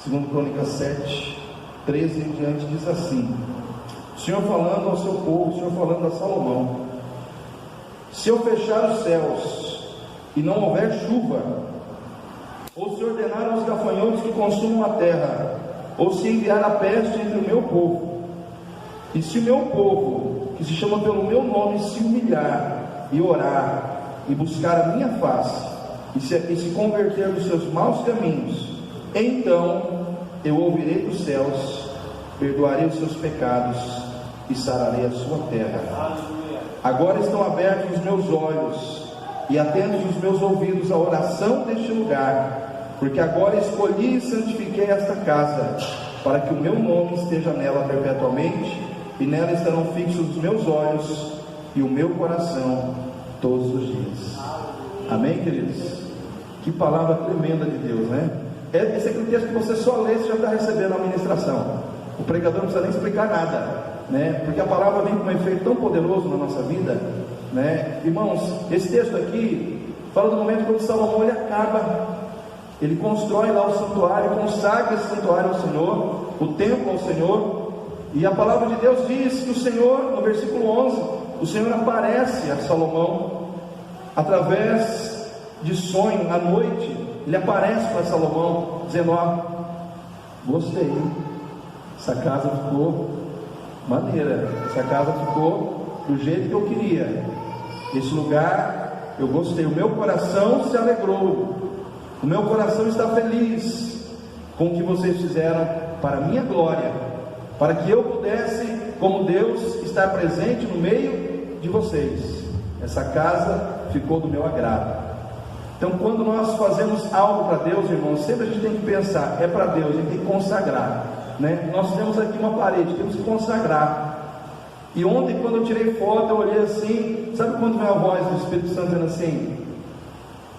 Segundo Crônicas 7, 13 em diante, diz assim: o Senhor falando ao seu povo, o Senhor falando a Salomão: se eu fechar os céus e não houver chuva, ou se ordenar aos gafanhotos que consumam a terra, ou se enviar a peste entre o meu povo, e se o meu povo, que se chama pelo meu nome, se humilhar e orar e buscar a minha face, e se converter dos seus maus caminhos, então eu ouvirei dos céus, perdoarei os seus pecados e sararei a sua terra. Agora estão abertos os meus olhos e atentos os meus ouvidos à oração deste lugar, porque agora escolhi e santifiquei esta casa, para que o meu nome esteja nela perpetuamente, e nela estarão fixos os meus olhos e o meu coração todos os dias. Amém, queridos? Que palavra tremenda de Deus, né? Esse é aquele texto que você só lê e já está recebendo a ministração. O pregador não precisa nem explicar nada, né? Porque a palavra vem com um efeito tão poderoso na nossa vida, né? Irmãos, esse texto aqui fala do momento quando Salomão ele acaba, ele constrói lá o santuário, consagra esse santuário ao Senhor, o templo ao Senhor, e a palavra de Deus diz que o Senhor, no versículo 11, o Senhor aparece a Salomão através de sonho, à noite. Ele aparece para Salomão dizendo: ó, gostei, essa casa ficou maneira, essa casa ficou do jeito que eu queria, esse lugar eu gostei, o meu coração se alegrou, o meu coração está feliz com o que vocês fizeram para a minha glória, para que eu pudesse, como Deus, estar presente no meio de vocês. Essa casa ficou do meu agrado. Então, quando nós fazemos algo para Deus, irmãos, sempre a gente tem que pensar: é para Deus, a gente tem que consagrar, né? Nós temos aqui uma parede, temos que consagrar. E ontem, quando eu tirei foto, eu olhei assim, sabe quando vem a voz do Espírito Santo dizendo assim: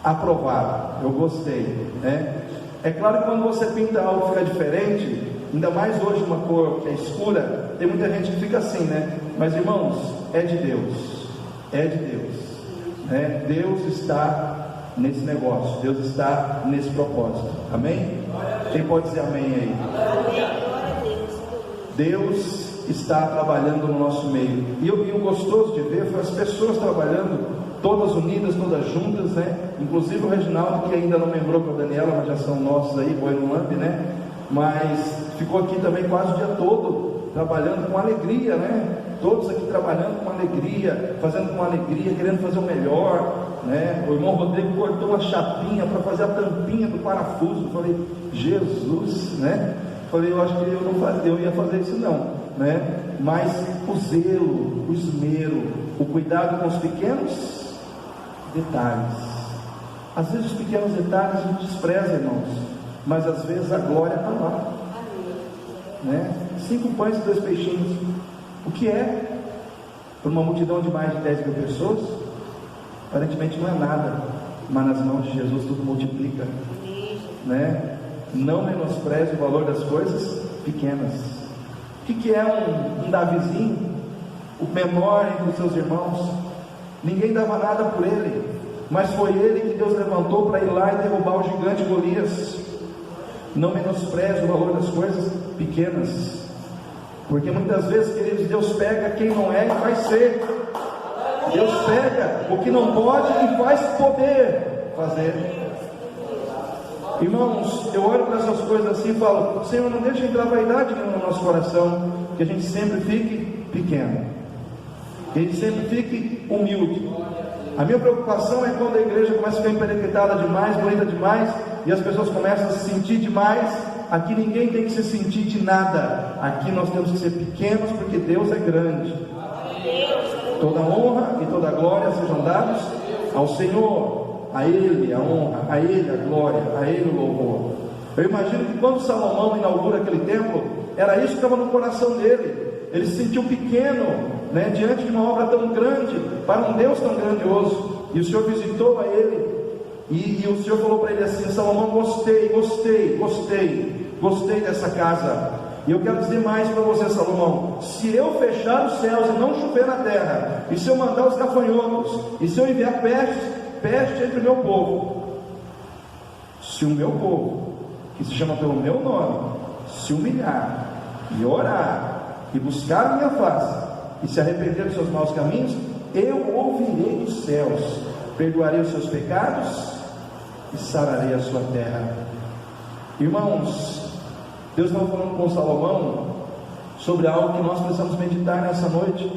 aprovado, eu gostei, né? É claro que quando você pinta algo que fica diferente, ainda mais hoje uma cor que é escura, tem muita gente que fica assim, né? Mas irmãos, é de Deus, né? Deus está nesse negócio, Deus está nesse propósito, amém? Quem pode dizer amém aí? Deus está trabalhando no nosso meio, e o gostoso de ver foi as pessoas trabalhando, todas unidas, todas juntas, né? Inclusive o Reginaldo, que ainda não lembrou com a Daniela, mas já são nossos aí, boi no lambe, né? Mas ficou aqui também quase o dia todo, trabalhando com alegria, né? Todos aqui trabalhando com alegria, fazendo com alegria, querendo fazer o melhor, né? O irmão Rodrigo cortou uma chapinha para fazer a tampinha do parafuso. Eu falei: Jesus, né? Falei: eu acho que eu ia fazer isso não, né? Mas o zelo, o esmero, o cuidado com os pequenos detalhes. Às vezes os pequenos detalhes a gente despreza, irmãos, mas às vezes a glória está lá, né? 5 pães e 2 peixinhos, o que é para uma multidão de mais de 10 mil pessoas? Aparentemente não é nada, mas nas mãos de Jesus tudo multiplica, né? Não menospreze o valor das coisas pequenas. O que é um Davizinho, o menor entre os seus irmãos? Ninguém dava nada por ele, mas foi ele que Deus levantou para ir lá e derrubar o gigante Golias. Não menospreze o valor das coisas pequenas, porque muitas vezes, queridos, Deus pega quem não é e faz ser. Deus pega o que não pode e faz poder fazer. Irmãos, eu olho para essas coisas assim e falo: Senhor, não deixa entrar vaidade no nosso coração, que a gente sempre fique pequeno, que a gente sempre fique humilde. A minha preocupação é quando a igreja começa a ficar emperequetada demais, bonita demais, e as pessoas começam a se sentir demais. Aqui ninguém tem que se sentir de nada, aqui nós temos que ser pequenos, porque Deus é grande. Toda honra e toda glória sejam dados ao Senhor, a Ele a honra, a Ele a glória, a Ele o louvor. Eu imagino que quando Salomão inaugura aquele templo, era isso que estava no coração dele. Ele se sentiu pequeno, né, diante de uma obra tão grande, para um Deus tão grandioso. E o Senhor visitou a ele, e o Senhor falou para ele assim: Salomão, gostei dessa casa. E eu quero dizer mais para você, Salomão: se eu fechar os céus e não chover na terra, e se eu mandar os gafanhotos, e se eu enviar peste entre o meu povo, se o meu povo, que se chama pelo meu nome, se humilhar e orar e buscar a minha face e se arrepender dos seus maus caminhos, eu ouvirei dos céus, perdoarei os seus pecados e sararei a sua terra. Irmãos, Deus estava falando com Salomão sobre algo que nós precisamos meditar nessa noite.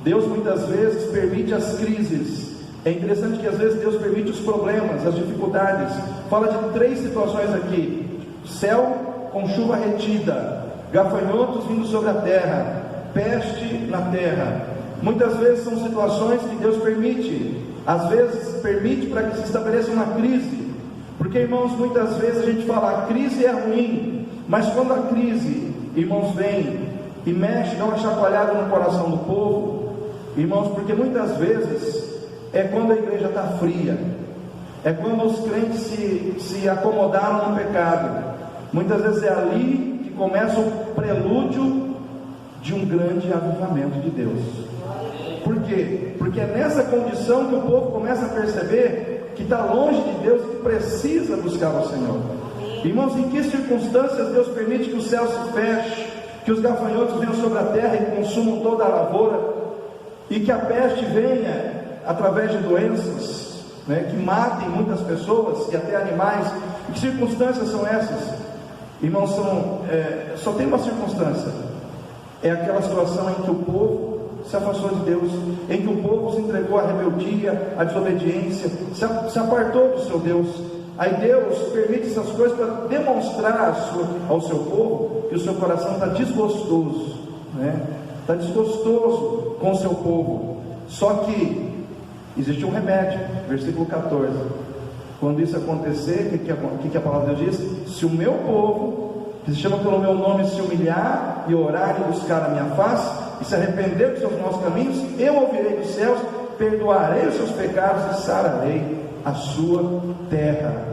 Deus muitas vezes permite as crises. É interessante que às vezes Deus permite os problemas, as dificuldades. Fala de 3 situações aqui: céu com chuva retida, gafanhotos vindo sobre a terra, peste na terra. Muitas vezes são situações que Deus permite. Às vezes permite para que se estabeleça uma crise. Porque, irmãos, muitas vezes a gente fala, a crise é ruim, mas quando a crise, irmãos, vem e mexe, dá uma chacoalhada no coração do povo, irmãos, porque muitas vezes é quando a igreja está fria, é quando os crentes se acomodaram no pecado. Muitas vezes é ali que começa o prelúdio de um grande avivamento de Deus. Por quê? Porque é nessa condição que o povo começa a perceber que está longe de Deus e que precisa buscar o Senhor. Irmãos, em que circunstâncias Deus permite que o céu se feche, que os gafanhotos venham sobre a terra e consumam toda a lavoura, e que a peste venha através de doenças, que matem muitas pessoas e até animais? Em que circunstâncias são essas? Irmãos, só tem uma circunstância: é aquela situação em que o povo se afastou de Deus, em que o povo se entregou à rebeldia, à desobediência, se apartou do seu Deus. Aí Deus permite essas coisas para demonstrar ao seu povo que o seu coração está desgostoso, está desgostoso com o seu povo. Só que existe um remédio, versículo 14. Quando isso acontecer, o que a palavra de Deus diz? Se o meu povo, que se chama pelo meu nome, se humilhar e orar e buscar a minha face e se arrepender dos seus maus caminhos, eu ouvirei dos céus, perdoarei os seus pecados e sararei a sua terra.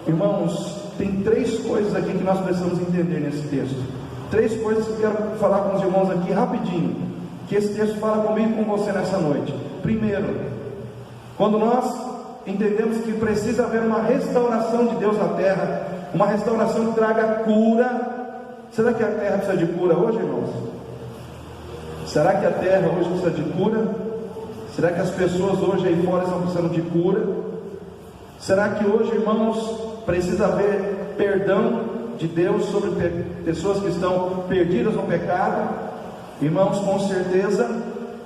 Irmãos, tem 3 coisas aqui que nós precisamos entender nesse texto. 3 coisas que eu quero falar com os irmãos aqui rapidinho, que esse texto fala comigo e com você nessa noite. Primeiro, quando nós entendemos que precisa haver uma restauração de Deus na terra, uma restauração que traga cura. Será que a terra precisa de cura hoje, irmãos? Será que a terra hoje precisa de cura? Será que as pessoas hoje aí fora estão precisando de cura? Será que hoje, irmãos, precisa haver perdão de Deus sobre pessoas que estão perdidas no pecado? Irmãos, com certeza,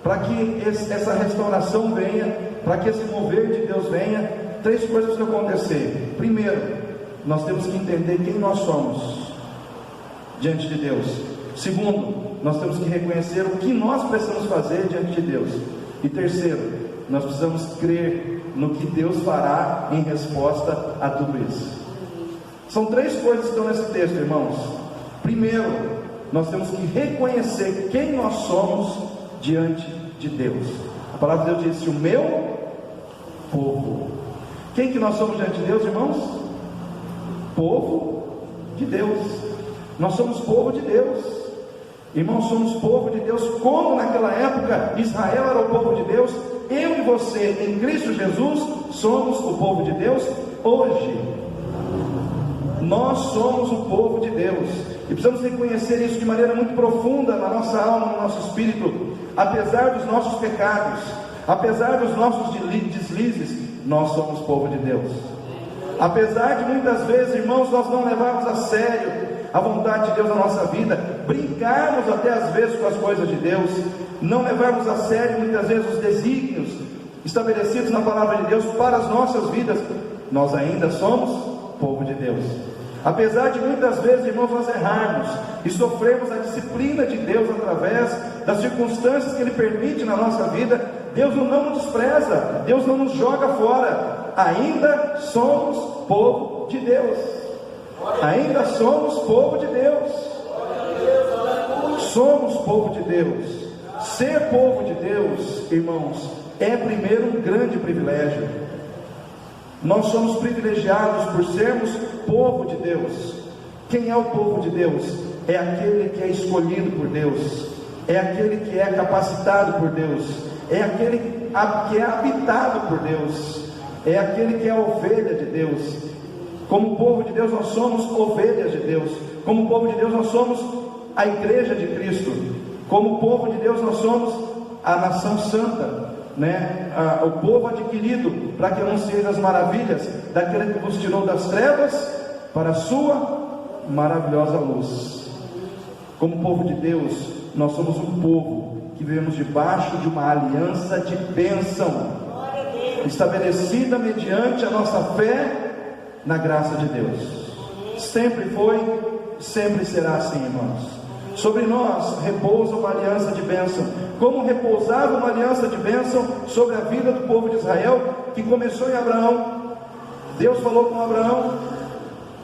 para que essa restauração venha, para que esse mover de Deus venha, 3 coisas precisam acontecer. Primeiro, nós temos que entender quem nós somos diante de Deus. Segundo, nós temos que reconhecer o que nós precisamos fazer diante de Deus. E terceiro, nós precisamos crer no que Deus fará em resposta a tudo isso. São 3 coisas que estão nesse texto, irmãos. Primeiro, nós temos que reconhecer quem nós somos diante de Deus. A palavra de Deus diz: o meu povo. Quem que nós somos diante de Deus, irmãos? Povo de Deus. Nós somos povo de Deus. Irmãos, somos povo de Deus. Como naquela época Israel era o povo de Deus, eu e você em Cristo Jesus somos o povo de Deus. Hoje nós somos o povo de Deus, e precisamos reconhecer isso de maneira muito profunda na nossa alma, no nosso espírito. Apesar dos nossos pecados, apesar dos nossos deslizes, nós somos povo de Deus. Apesar de muitas vezes, irmãos, nós não levarmos a sério a vontade de Deus na nossa vida, brincarmos até às vezes com as coisas de Deus, não levarmos a sério muitas vezes os desígnios estabelecidos na palavra de Deus para as nossas vidas, nós ainda somos povo de Deus. Apesar de muitas vezes, irmãos, nós errarmos e sofrermos a disciplina de Deus através das circunstâncias que Ele permite na nossa vida, Deus não nos despreza, Deus não nos joga fora. Ainda somos povo de Deus. Ainda somos povo de Deus. Somos povo de Deus. Ser povo de Deus, irmãos, é primeiro um grande privilégio. Nós somos privilegiados por sermos povo de Deus. Quem é o povo de Deus? É aquele que é escolhido por Deus, é aquele que é capacitado por Deus, é aquele que é habitado por Deus, é aquele que é a ovelha de Deus. Como povo de Deus, nós somos ovelhas de Deus. Como povo de Deus, nós somos a igreja de Cristo. Como povo de Deus, nós somos a nação santa, o povo adquirido para que anunciem as maravilhas daquele que vos tirou das trevas para a sua maravilhosa luz. Como povo de Deus, nós somos um povo que vivemos debaixo de uma aliança de bênção, estabelecida mediante a nossa fé na graça de Deus. Sempre foi, sempre será assim, irmãos. Sobre nós repousa uma aliança de bênção, como repousava uma aliança de bênção sobre a vida do povo de Israel, que começou em Abraão. Deus falou com Abraão,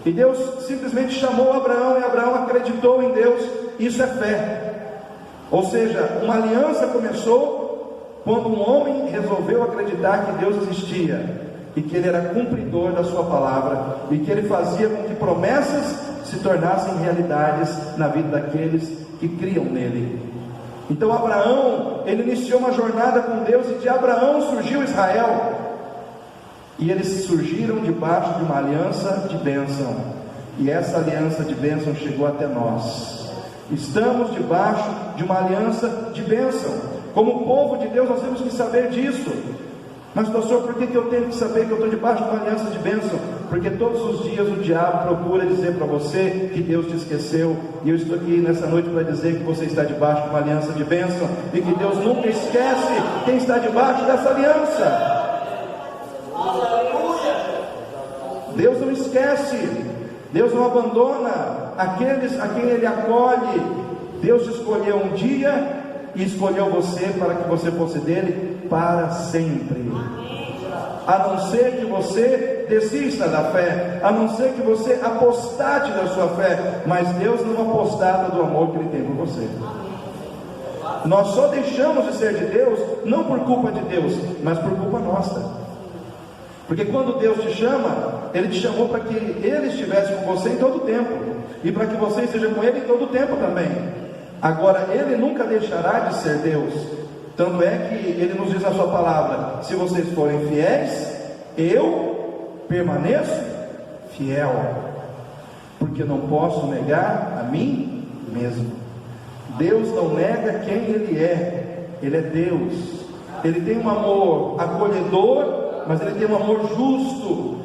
e Deus simplesmente chamou Abraão, e Abraão acreditou em Deus. Isso é fé. Ou seja, uma aliança começou quando um homem resolveu acreditar que Deus existia, e que Ele era cumpridor da sua palavra, e que Ele fazia com que promessas se tornassem realidades na vida daqueles que criam nele. Então Abraão, ele iniciou uma jornada com Deus, e de Abraão surgiu Israel, e eles surgiram debaixo de uma aliança de bênção, e essa aliança de bênção chegou até nós. Estamos debaixo de uma aliança de bênção. Como povo de Deus, nós temos que saber disso. Mas pastor, por que eu tenho que saber que eu estou debaixo de uma aliança de bênção? Porque todos os dias o diabo procura dizer para você que Deus te esqueceu, e eu estou aqui nessa noite para dizer que você está debaixo de uma aliança de bênção, e que Deus nunca esquece quem está debaixo dessa aliança. Deus não esquece, Deus não abandona aqueles a quem Ele acolhe. Deus escolheu um dia e escolheu você para que você fosse dele para sempre. A não ser que você desista da fé, a não ser que você apostate da sua fé, mas Deus não apostata do amor que Ele tem por você. Nós só deixamos de ser de Deus, não por culpa de Deus, mas por culpa nossa. Porque quando Deus te chama, Ele te chamou para que Ele estivesse com você em todo o tempo, e para que você esteja com Ele em todo o tempo também. Agora, Ele nunca deixará de ser Deus. Tanto é que Ele nos diz na sua palavra: se vocês forem fiéis, eu permaneço fiel, porque não posso negar a mim mesmo. Deus não nega quem Ele é. Ele é Deus. Ele tem um amor acolhedor, mas Ele tem um amor justo.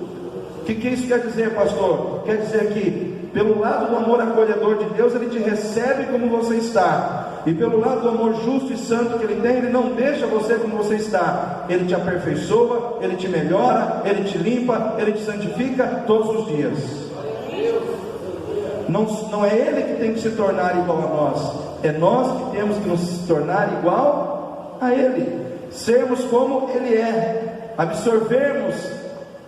O que isso quer dizer, pastor? Quer dizer que pelo lado do amor acolhedor de Deus, Ele te recebe como você está, e pelo lado do amor justo e santo que Ele tem, Ele não deixa você como você está. Ele te aperfeiçoa, Ele te melhora, Ele te limpa, Ele te santifica todos os dias. Não é Ele que tem que se tornar igual a nós, é nós que temos que nos tornar igual a Ele, sermos como Ele é, absorvermos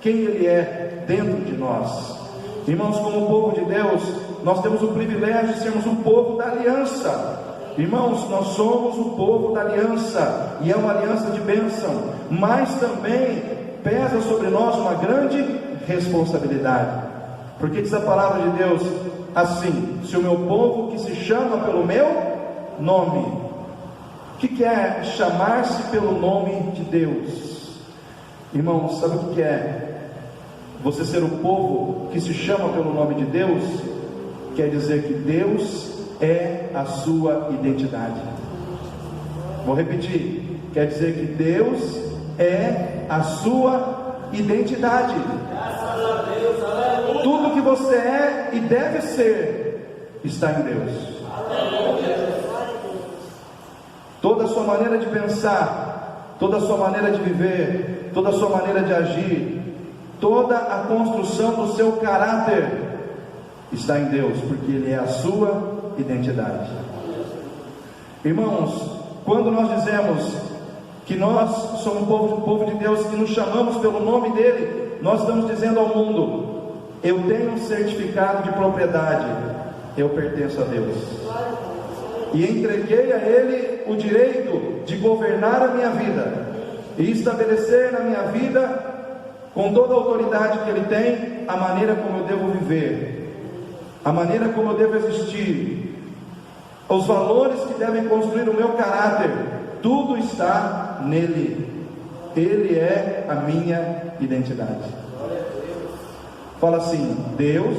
quem Ele é dentro de nós. Irmãos, como povo de Deus, nós temos o privilégio de sermos um povo da aliança. Irmãos, nós somos o povo da aliança, e é uma aliança de bênção, mas também pesa sobre nós uma grande responsabilidade, porque diz a palavra de Deus assim: se o meu povo que se chama pelo meu nome. O que é chamar-se pelo nome de Deus? Irmãos, sabe o que é você ser o povo que se chama pelo nome de Deus? Quer dizer que Deus é a sua identidade. Vou repetir: quer dizer que Deus é a sua identidade. Tudo que você é e deve ser está em Deus. Toda a sua maneira de pensar, toda a sua maneira de viver, toda a sua maneira de agir, toda a construção do seu caráter está em Deus, porque Ele é a sua identidade. Irmãos, quando nós dizemos que nós somos um povo de Deus, que nos chamamos pelo nome dEle, nós estamos dizendo ao mundo: eu tenho um certificado de propriedade, eu pertenço a Deus, e entreguei a Ele o direito de governar a minha vida, e estabelecer na minha vida, com toda a autoridade que Ele tem, a maneira como eu devo viver, a maneira como eu devo existir, os valores que devem construir o meu caráter. Tudo está nele. Ele é a minha identidade. Fala assim: Deus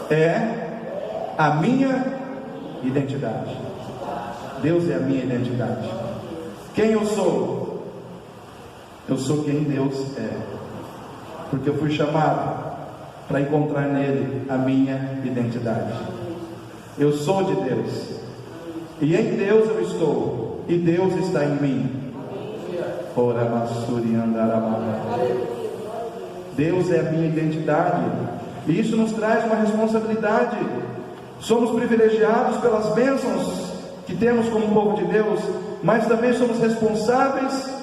é a minha identidade. Deus é a minha identidade. Quem eu sou? Eu sou quem Deus é, porque eu fui chamado para encontrar nele a minha identidade. Eu sou de Deus, e em Deus eu estou, e Deus está em mim. Ora, Massuri Andaramara. Deus é a minha identidade, e isso nos traz uma responsabilidade. Somos privilegiados pelas bênçãos que temos como povo de Deus, mas também somos responsáveis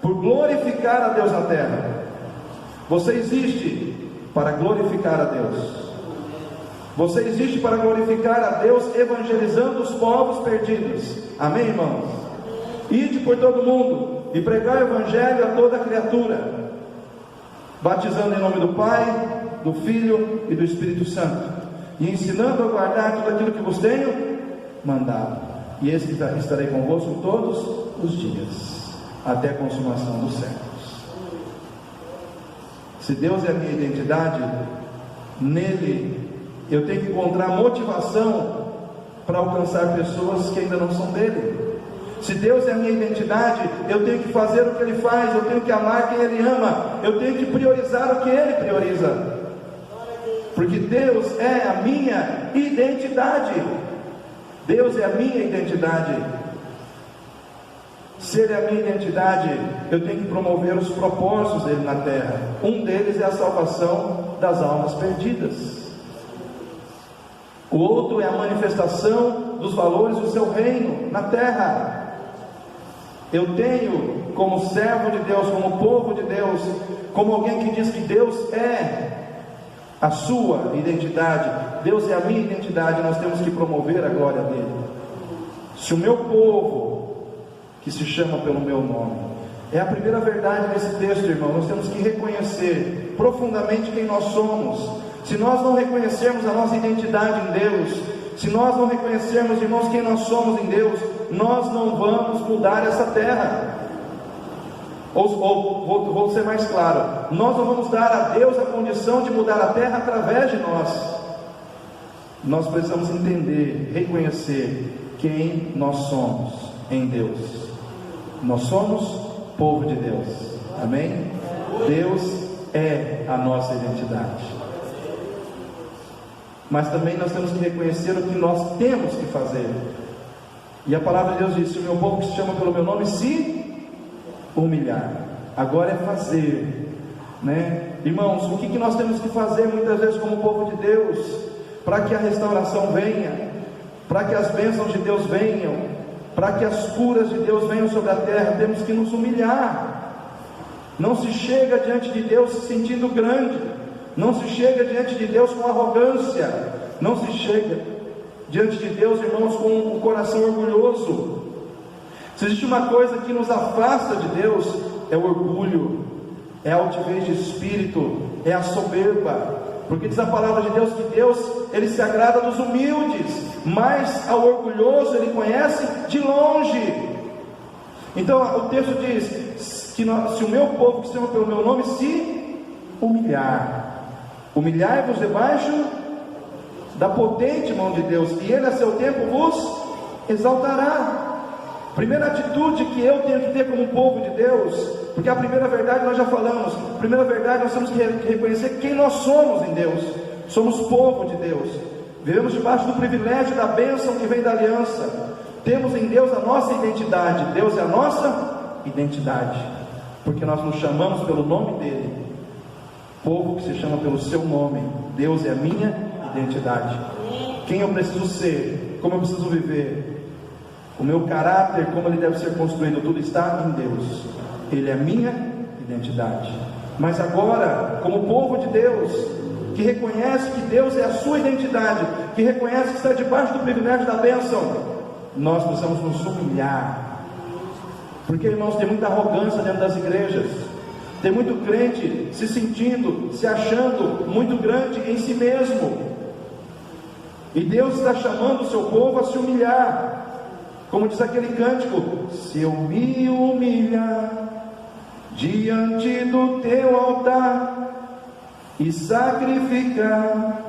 por glorificar a Deus na terra. Você existe para glorificar a Deus. Você existe para glorificar a Deus, evangelizando os povos perdidos. Amém, irmãos? Ide por todo mundo e pregar o evangelho a toda criatura, batizando em nome do Pai, do Filho e do Espírito Santo, e ensinando a guardar tudo aquilo que vos tenho mandado. E eis que estarei convosco todos os dias, até a consumação dos séculos. Se Deus é a minha identidade, nele eu tenho que encontrar motivação para alcançar pessoas que ainda não são dele. Se Deus é a minha identidade, eu tenho que fazer o que Ele faz, eu tenho que amar quem Ele ama, eu tenho que priorizar o que Ele prioriza, porque Deus é a minha identidade. Deus é a minha identidade. Se Ele é a minha identidade, eu tenho que promover os propósitos dele na terra. Um deles é a salvação das almas perdidas. O outro é a manifestação dos valores do seu reino na terra. Eu tenho, como servo de Deus, como povo de Deus, como alguém que diz que Deus é a sua identidade, Deus é a minha identidade, nós temos que promover a glória dele. Se o meu povo, que se chama pelo meu nome, é a primeira verdade nesse texto, irmão, nós temos que reconhecer profundamente quem nós somos. Se nós não reconhecermos a nossa identidade em Deus, se nós não reconhecermos, irmãos, quem nós somos em Deus, nós não vamos mudar essa terra. Vou ser mais claro, nós não vamos dar a Deus a condição de mudar a terra através de nós. Nós precisamos entender, reconhecer quem nós somos em Deus. Nós somos povo de Deus, amém? Deus é a nossa identidade. Mas também nós temos que reconhecer o que nós temos que fazer. E a palavra de Deus diz: se o meu povo que se chama pelo meu nome se humilhar. Agora é fazer, né? Irmãos, o que nós temos que fazer muitas vezes como povo de Deus, para que a restauração venha, para que as bênçãos de Deus venham, para que as curas de Deus venham sobre a terra? Temos que nos humilhar. Não se chega diante de Deus se sentindo grande, não se chega diante de Deus com arrogância, não se chega diante de Deus, irmãos, com o coração orgulhoso. Se existe uma coisa que nos afasta de Deus, é o orgulho, é a altivez de espírito, é a soberba, porque diz a palavra de Deus que Deus, Ele se agrada dos humildes, mas ao orgulhoso Ele conhece de longe. Então o texto diz que se o meu povo que se chama pelo meu nome se humilhar, humilhai-vos debaixo da potente mão de Deus, e Ele a seu tempo vos exaltará. Primeira atitude que eu tenho que ter como povo de Deus, porque a primeira verdade nós já falamos, a primeira verdade nós temos que reconhecer quem nós somos em Deus. Somos povo de Deus, vivemos debaixo do privilégio da bênção que vem da aliança. Temos em Deus a nossa identidade, Deus é a nossa identidade, porque nós nos chamamos pelo nome dEle, povo que se chama pelo seu nome. Deus é a minha identidade, quem eu preciso ser, como eu preciso viver, o meu caráter, como ele deve ser construído, tudo está em Deus. Ele é a minha identidade. Mas agora, como povo de Deus, que reconhece que Deus é a sua identidade, que reconhece que está debaixo do privilégio da bênção, nós precisamos nos humilhar. Porque, irmãos, tem muita arrogância dentro das igrejas, tem muito crente se sentindo, se achando muito grande em si mesmo, e Deus está chamando o seu povo a se humilhar. Como diz aquele cântico: se eu me humilhar diante do teu altar, e sacrificar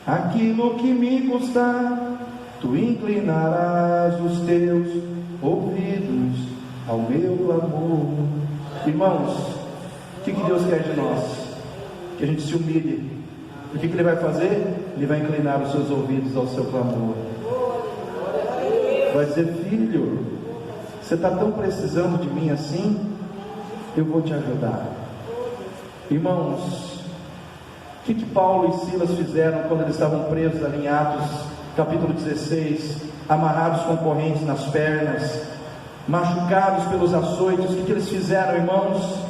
aquilo que me custar, tu inclinarás os teus ouvidos ao meu clamor. Irmãos, o que Deus quer de nós? Que a gente se humilhe. O que Ele vai fazer? Ele vai inclinar os seus ouvidos ao seu clamor. Vai dizer: filho, você está tão precisando de mim assim? Eu vou te ajudar. Irmãos, o que Paulo e Silas fizeram quando eles estavam presos ali em Atos capítulo 16, amarrados com correntes nas pernas, machucados pelos açoites? O que eles fizeram, irmãos?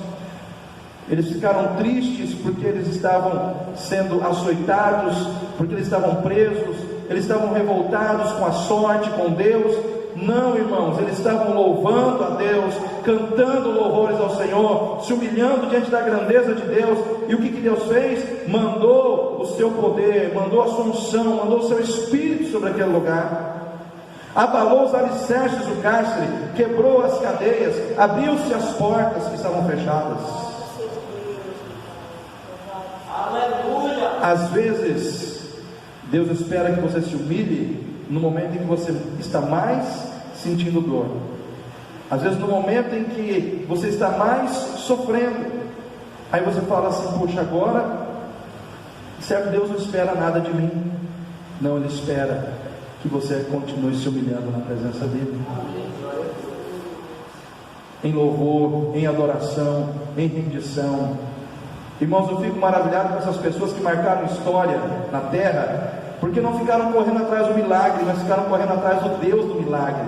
Eles ficaram tristes porque eles estavam sendo açoitados, porque eles estavam presos, eles estavam revoltados com a sorte, com Deus. Não, irmãos, eles estavam louvando a Deus, cantando louvores ao Senhor, se humilhando diante da grandeza de Deus. E o que Deus fez? Mandou o seu poder, mandou a sua unção, mandou o seu Espírito sobre aquele lugar, abalou os alicerces do cárcere, quebrou as cadeias, abriu-se as portas que estavam fechadas. Aleluia! Às vezes, Deus espera que você se humilhe no momento em que você está mais sentindo dor, às vezes no momento em que você está mais sofrendo. Aí você fala assim: poxa, agora certo, Deus não espera nada de mim. Não, Ele espera que você continue se humilhando na presença dEle, em louvor, em adoração, em rendição. Irmãos, eu fico maravilhado com essas pessoas que marcaram história na terra, porque não ficaram correndo atrás do milagre, mas ficaram correndo atrás do Deus do milagre.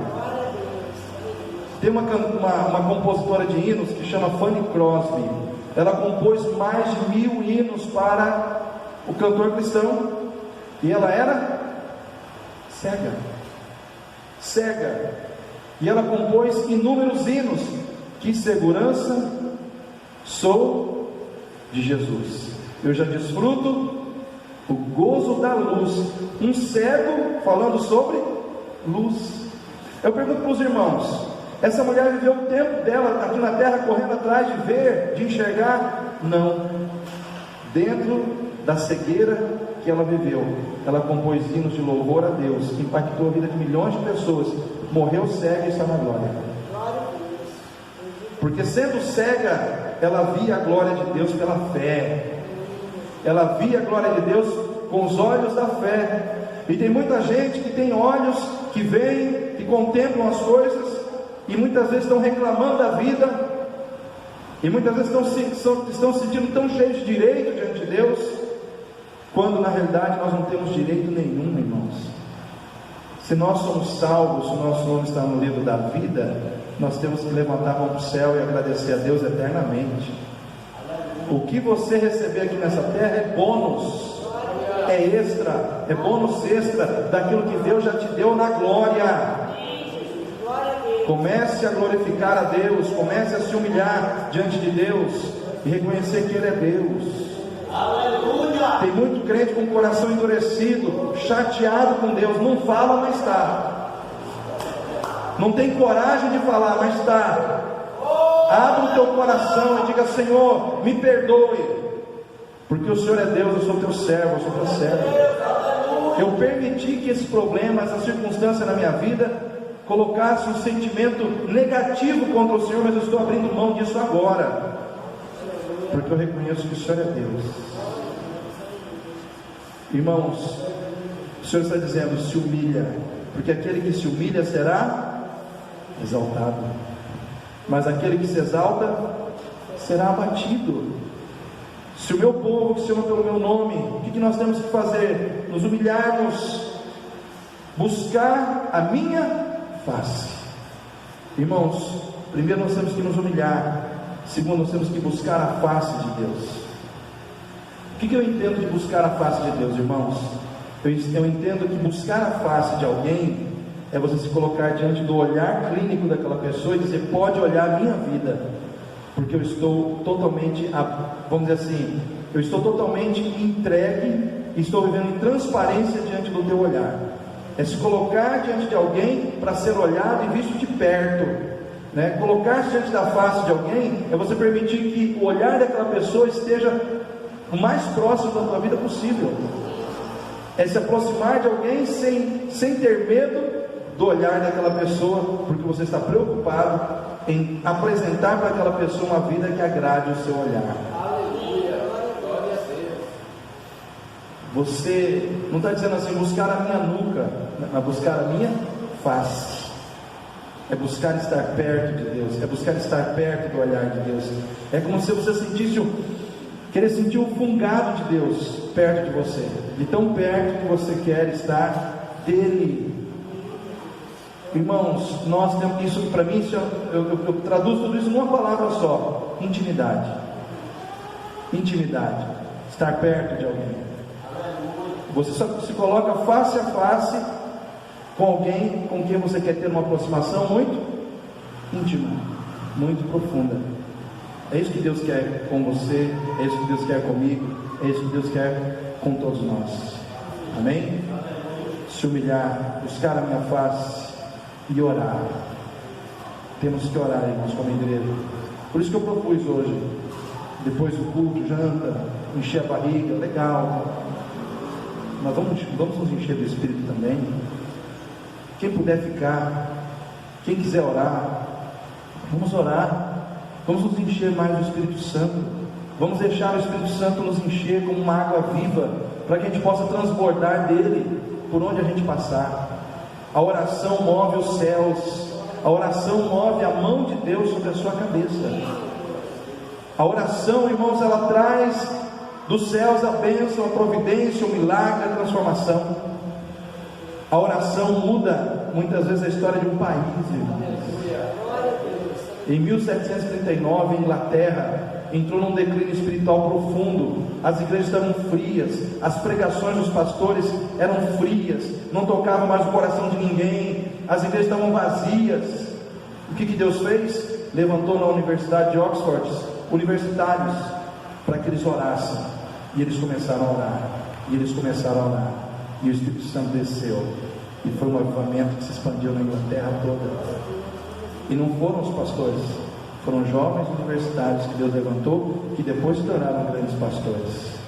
Tem uma compositora de hinos que chama Fanny Crosby. Ela compôs mais de 1000 hinos para o cantor cristão, e ela era cega, e ela compôs inúmeros hinos. Que segurança sou de Jesus, eu já desfruto o gozo da luz. Um cego falando sobre luz. Eu pergunto para os irmãos: essa mulher viveu o tempo dela aqui na terra correndo atrás de ver, de enxergar? Não. Dentro da cegueira que ela viveu, ela compôs hinos de louvor a Deus, que impactou a vida de milhões de pessoas. Morreu cega e está na glória, porque sendo cega, ela via a glória de Deus pela fé. Ela via a glória de Deus com os olhos da fé. E tem muita gente que tem olhos que veem, que contemplam as coisas, e muitas vezes estão reclamando da vida, e muitas vezes estão se sentindo tão cheios de direito diante de Deus, quando na realidade nós não temos direito nenhum, irmãos. Se nós somos salvos, se o nosso nome está no livro da vida, nós temos que levantar a mão para o céu e agradecer a Deus eternamente. O que você receber aqui nessa terra é bônus, é extra, é bônus extra daquilo que Deus já te deu na glória. Comece a glorificar a Deus, comece a se humilhar diante de Deus e reconhecer que Ele é Deus. Aleluia! Tem muito crente com o coração endurecido, chateado com Deus, não fala, mas está. Não tem coragem de falar, mas está. Abra o teu coração e diga: Senhor, me perdoe, porque o Senhor é Deus, eu sou teu servo, eu sou teu servo. Eu permiti que esse problema, essa circunstância na minha vida colocasse um sentimento negativo contra o Senhor, mas eu estou abrindo mão disso agora, porque eu reconheço que o Senhor é Deus. Irmãos, o Senhor está dizendo: se humilha, porque aquele que se humilha será exaltado, mas aquele que se exalta será abatido. Se o meu povo que se chama pelo meu nome, o que nós temos que fazer? Nos humilharmos, buscar a minha face. Irmãos, primeiro nós temos que nos humilhar, segundo nós temos que buscar a face de Deus. O que eu entendo de buscar a face de Deus, irmãos? Eu entendo que buscar a face de alguém é você se colocar diante do olhar clínico daquela pessoa e dizer: pode olhar a minha vida, porque eu estou totalmente, vamos dizer assim, eu estou totalmente entregue e estou vivendo em transparência diante do teu olhar. É se colocar diante de alguém para ser olhado e visto de perto, Colocar-se diante da face de alguém é você permitir que o olhar daquela pessoa esteja o mais próximo da tua vida possível. É se aproximar de alguém sem ter medo do olhar daquela pessoa, porque você está preocupado em apresentar para aquela pessoa uma vida que agrade o seu olhar. Aleluia, glória a Deus. Você não está dizendo assim, buscar a minha nuca, mas buscar a minha face. É buscar estar perto de Deus, é buscar estar perto do olhar de Deus. É como se você sentisse querer sentir o fungado de Deus perto de você, de tão perto que você quer estar dele. Irmãos, nós temos isso, para mim, eu traduzo tudo isso numa palavra só: intimidade. Intimidade, estar perto de alguém. Você só se coloca face a face com alguém com quem você quer ter uma aproximação muito íntima, muito profunda. É isso que Deus quer com você, é isso que Deus quer comigo, é isso que Deus quer com todos nós. Amém? Se humilhar, buscar a minha face e orar. Temos que orar, irmãos, como igreja. Por isso que eu propus hoje, depois do culto, janta, encher a barriga, legal, mas vamos nos encher do Espírito também. Quem puder ficar, quem quiser orar, vamos orar. Vamos nos encher mais do Espírito Santo. Vamos deixar o Espírito Santo nos encher como uma água viva, para que a gente possa transbordar dele por onde a gente passar. A oração move os céus, a oração move a mão de Deus sobre a sua cabeça. A oração, irmãos, ela traz dos céus a bênção, a providência, o milagre, a transformação. A oração muda muitas vezes a história de um país, irmãos. Em 1739, a Inglaterra entrou num declínio espiritual profundo. As igrejas estavam frias, as pregações dos pastores eram frias, não tocavam mais o coração de ninguém, as igrejas estavam vazias. O que Deus fez? Levantou na Universidade de Oxford universitários para que eles orassem, e eles começaram a orar, e eles começaram a orar, e o Espírito Santo desceu, e foi um avivamento que se expandiu na Inglaterra toda. E não foram os pastores, foram jovens universitários que Deus levantou, que depois se tornaram grandes pastores.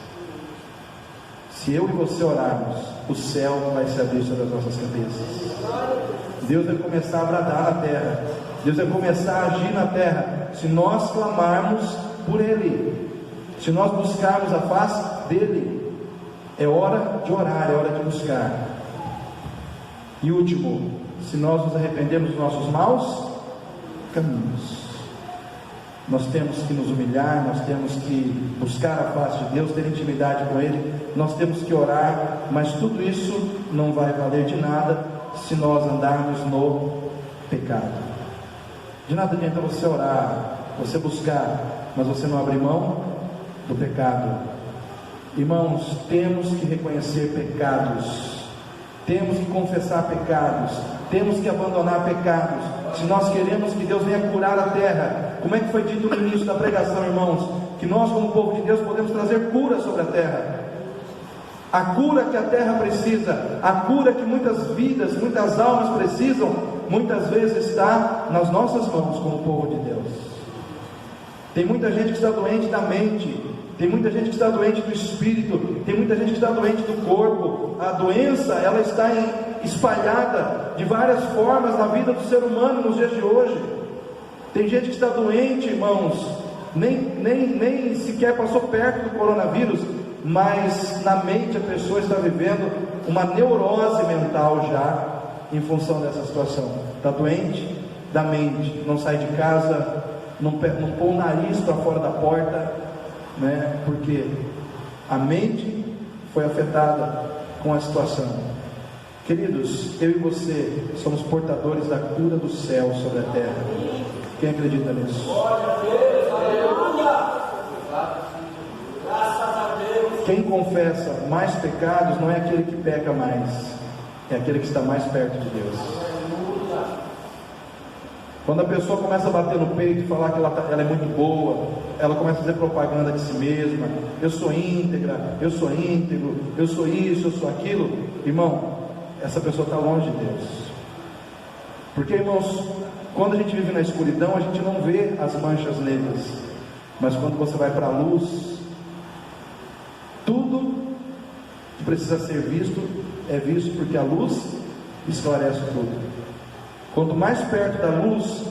Se eu e você orarmos, o céu vai se abrir sobre as nossas cabeças. Deus vai começar a bradar na terra, Deus vai começar a agir na terra, se nós clamarmos por Ele, se nós buscarmos a face dEle. É hora de orar, é hora de buscar. E último, se nós nos arrependemos dos nossos maus caminhos, nós temos que nos humilhar, nós temos que buscar a face de Deus, ter intimidade com Ele, nós temos que orar, mas tudo isso não vai valer de nada se nós andarmos no pecado. De nada adianta você orar, você buscar, mas você não abrir mão do pecado. Irmãos, temos que reconhecer pecados, temos que confessar pecados, temos que abandonar pecados, se nós queremos que Deus venha curar a terra. Como é que foi dito no início da pregação, irmãos? Que nós, como povo de Deus, podemos trazer cura sobre a terra. A cura que a terra precisa, a cura que muitas vidas, muitas almas precisam, muitas vezes está nas nossas mãos como povo de Deus. Tem muita gente que está doente da mente, tem muita gente que está doente do espírito, tem muita gente que está doente do corpo. A doença, ela está espalhada de várias formas na vida do ser humano nos dias de hoje. Tem gente que está doente, irmãos, nem sequer passou perto do coronavírus, mas na mente a pessoa está vivendo uma neurose mental já, em função dessa situação. Está doente da mente, não sai de casa, não põe o nariz para fora da porta, né? Porque a mente foi afetada com a situação. Queridos, eu e você somos portadores da cura do céu sobre a terra. Quem acredita nisso? Quem confessa mais pecados não é aquele que peca mais, é aquele que está mais perto de Deus. Quando a pessoa começa a bater no peito e falar que ela é muito boa, ela começa a fazer propaganda de si mesma: eu sou íntegra, eu sou íntegro, eu sou isso, eu sou aquilo. Irmão, essa pessoa está longe de Deus. Porque, irmãos, quando a gente vive na escuridão, a gente não vê as manchas negras, mas quando você vai para a luz, precisa ser visto, é visto porque a luz esclarece tudo. Quanto mais perto da luz,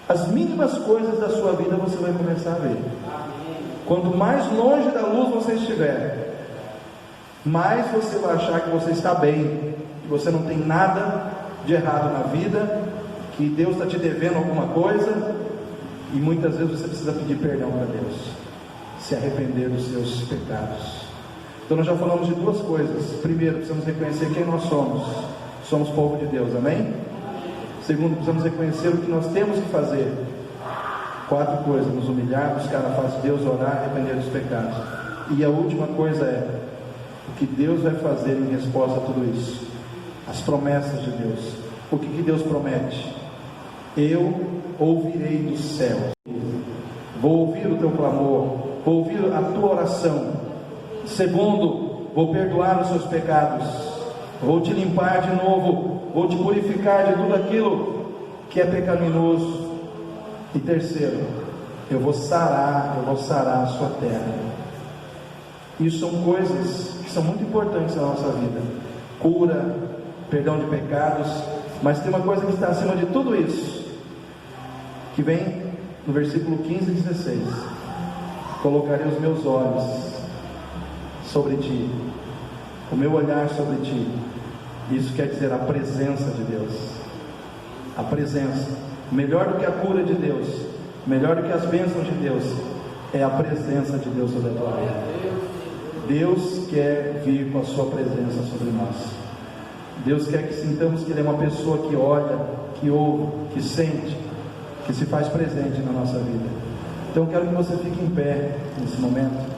as mínimas coisas da sua vida você vai começar a ver. Quanto mais longe da luz você estiver, mais você vai achar que você está bem, que você não tem nada de errado na vida, que Deus está te devendo alguma coisa, e muitas vezes você precisa pedir perdão para Deus, se arrepender dos seus pecados. Então nós já falamos de duas coisas. Primeiro, precisamos reconhecer quem nós somos. Somos povo de Deus, amém? Segundo, precisamos reconhecer o que nós temos que fazer. 4 coisas: nos humilhar, buscar a face de Deus, orar, arrepender dos pecados. E a última coisa é o que Deus vai fazer em resposta a tudo isso. As promessas de Deus. O que Deus promete? Eu ouvirei dos céus, vou ouvir o teu clamor, vou ouvir a tua oração. Segundo, vou perdoar os seus pecados, vou te limpar de novo, vou te purificar de tudo aquilo que é pecaminoso. E terceiro, eu vou sarar a sua terra. Isso são coisas que são muito importantes na nossa vida: cura, perdão de pecados. Mas tem uma coisa que está acima de tudo isso, que vem no versículo 15 e 16: colocarei os meus olhos sobre ti, o meu olhar sobre ti. Isso quer dizer a presença de Deus. A presença, melhor do que a cura de Deus, melhor do que as bênçãos de Deus, é a presença de Deus sobre a tua vida. Deus quer vir com a sua presença sobre nós. Deus quer que sintamos que Ele é uma pessoa que olha, que ouve, que sente, que se faz presente na nossa vida. Então eu quero que você fique em pé nesse momento.